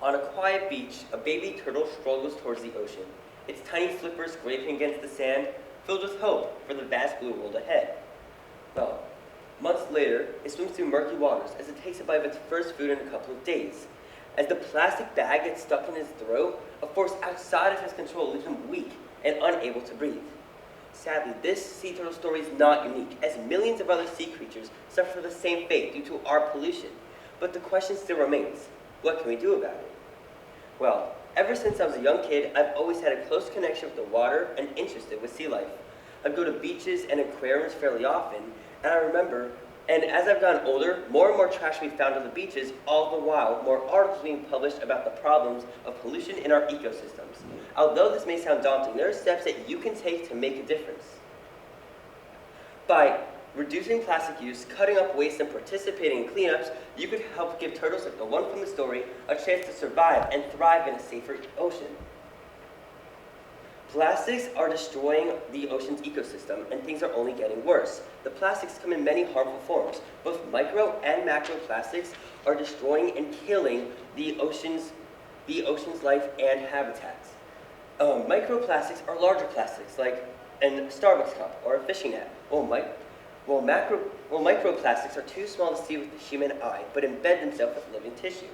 On a quiet beach, a baby turtle struggles towards the ocean, its tiny flippers scraping against the sand, filled with hope for the vast blue world ahead. Well, months later, it swims through murky waters as it takes a bite of its first food in a couple of days. As the plastic bag gets stuck in his throat, a force outside of his control leaves him weak and unable to breathe. Sadly, this sea turtle story is not unique, as millions of other sea creatures suffer the same fate due to our pollution. But the question still remains, what can we do about it? Well, ever since I was a young kid, I've always had a close connection with the water and interested with sea life. I'd go to beaches and aquariums fairly often, and as I've gotten older, more and more trash can be found on the beaches, all the while more articles being published about the problems of pollution in our ecosystems. Although this may sound daunting, there are steps that you can take to make a difference. By reducing plastic use, cutting up waste, and participating in cleanups, you could help give turtles like the one from the story a chance to survive and thrive in a safer ocean. Plastics are destroying the ocean's ecosystem, and things are only getting worse. The plastics come in many harmful forms. Both micro and macro plastics are destroying and killing the ocean's life and habitats. Microplastics are larger plastics, like a Starbucks cup or a fishing net, while microplastics are too small to see with the human eye, but embed themselves with living tissue.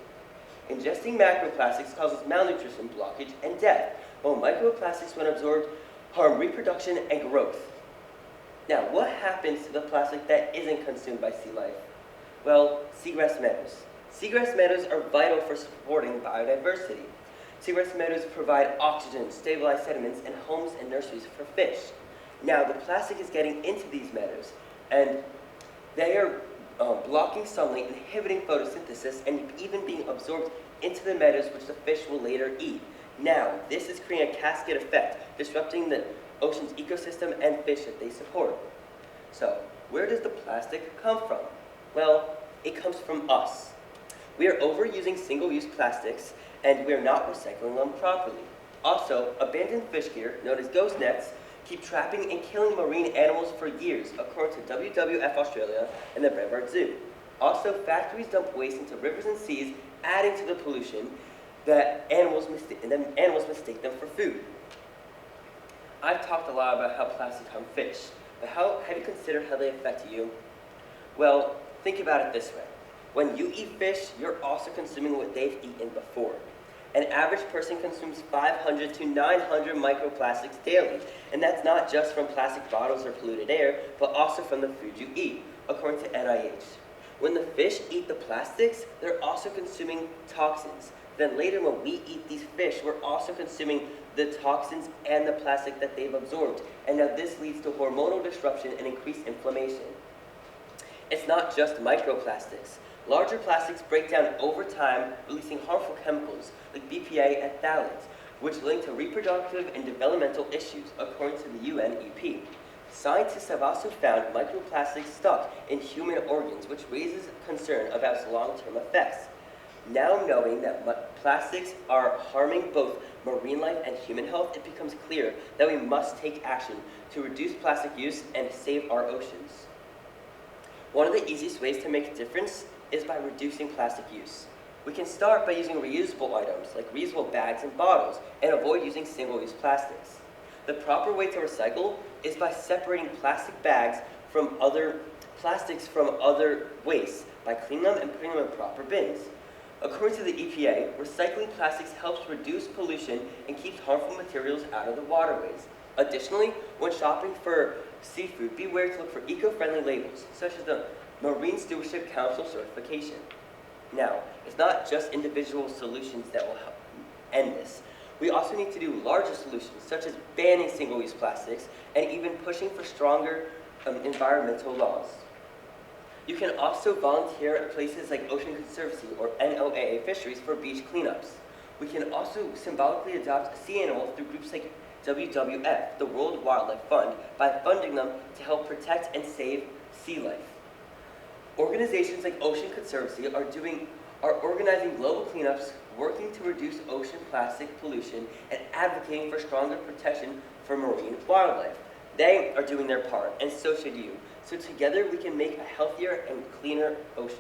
Ingesting macroplastics causes malnutrition, blockage, and death, while microplastics, when absorbed, harm reproduction and growth. Now, what happens to the plastic that isn't consumed by sea life? Well, seagrass meadows. Seagrass meadows are vital for supporting biodiversity. Seagrass meadows provide oxygen, stabilize sediments, and homes and nurseries for fish. Now, the plastic is getting into these meadows, and they are blocking sunlight, inhibiting photosynthesis, and even being absorbed into the meadows, which the fish will later eat. Now, this is creating a cascade effect, disrupting the ocean's ecosystem and fish that they support. So, where does the plastic come from? Well, it comes from us. We are overusing single-use plastics, and we are not recycling them properly. Also, abandoned fish gear, known as ghost nets, keep trapping and killing marine animals for years, according to WWF Australia and the Brevard Zoo. Also, factories dump waste into rivers and seas, adding to the pollution that animals mistake them for food. I've talked a lot about how plastics harm fish, but have you considered how they affect you? Well, think about it this way. When you eat fish, you're also consuming what they've eaten before. An average person consumes 500 to 900 microplastics daily, and that's not just from plastic bottles or polluted air, but also from the food you eat, according to NIH. When the fish eat the plastics, they're also consuming toxins. Then later when we eat these fish, we're also consuming the toxins and the plastic that they've absorbed. And now this leads to hormonal disruption and increased inflammation. It's not just microplastics. Larger plastics break down over time, releasing harmful chemicals like BPA and phthalates, which link to reproductive and developmental issues, according to the UNEP. Scientists have also found microplastics stuck in human organs, which raises concern about its long-term effects. Now knowing that plastics are harming both marine life and human health, it becomes clear that we must take action to reduce plastic use and save our oceans. One of the easiest ways to make a difference is by reducing plastic use. We can start by using reusable items like reusable bags and bottles and avoid using single-use plastics. The proper way to recycle is by separating plastic bags from other plastics from other wastes by cleaning them and putting them in proper bins. According to the EPA, recycling plastics helps reduce pollution and keeps harmful materials out of the waterways. Additionally, when shopping for seafood, be aware to look for eco-friendly labels, such as the Marine Stewardship Council certification. Now, it's not just individual solutions that will help end this. We also need to do larger solutions, such as banning single-use plastics and even pushing for stronger environmental laws. You can also volunteer at places like Ocean Conservancy or NOAA Fisheries for beach cleanups. We can also symbolically adopt a sea animal through groups like WWF, the World Wildlife Fund, by funding them to help protect and save sea life. Organizations like Ocean Conservancy are organizing global cleanups, working to reduce ocean plastic pollution, and advocating for stronger protection for marine wildlife. They are doing their part, and so should you. So together we can make a healthier and cleaner ocean.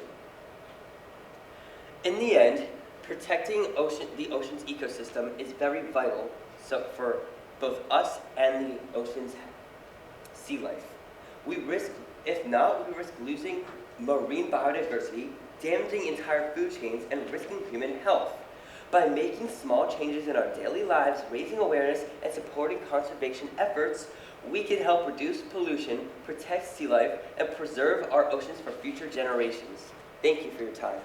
In the end, Protecting the ocean's ecosystem is very vital for both us and the ocean's sea life. If not, we risk losing marine biodiversity, damaging entire food chains, and risking human health. By making small changes in our daily lives, raising awareness, and supporting conservation efforts, we can help reduce pollution, protect sea life, and preserve our oceans for future generations. Thank you for your time.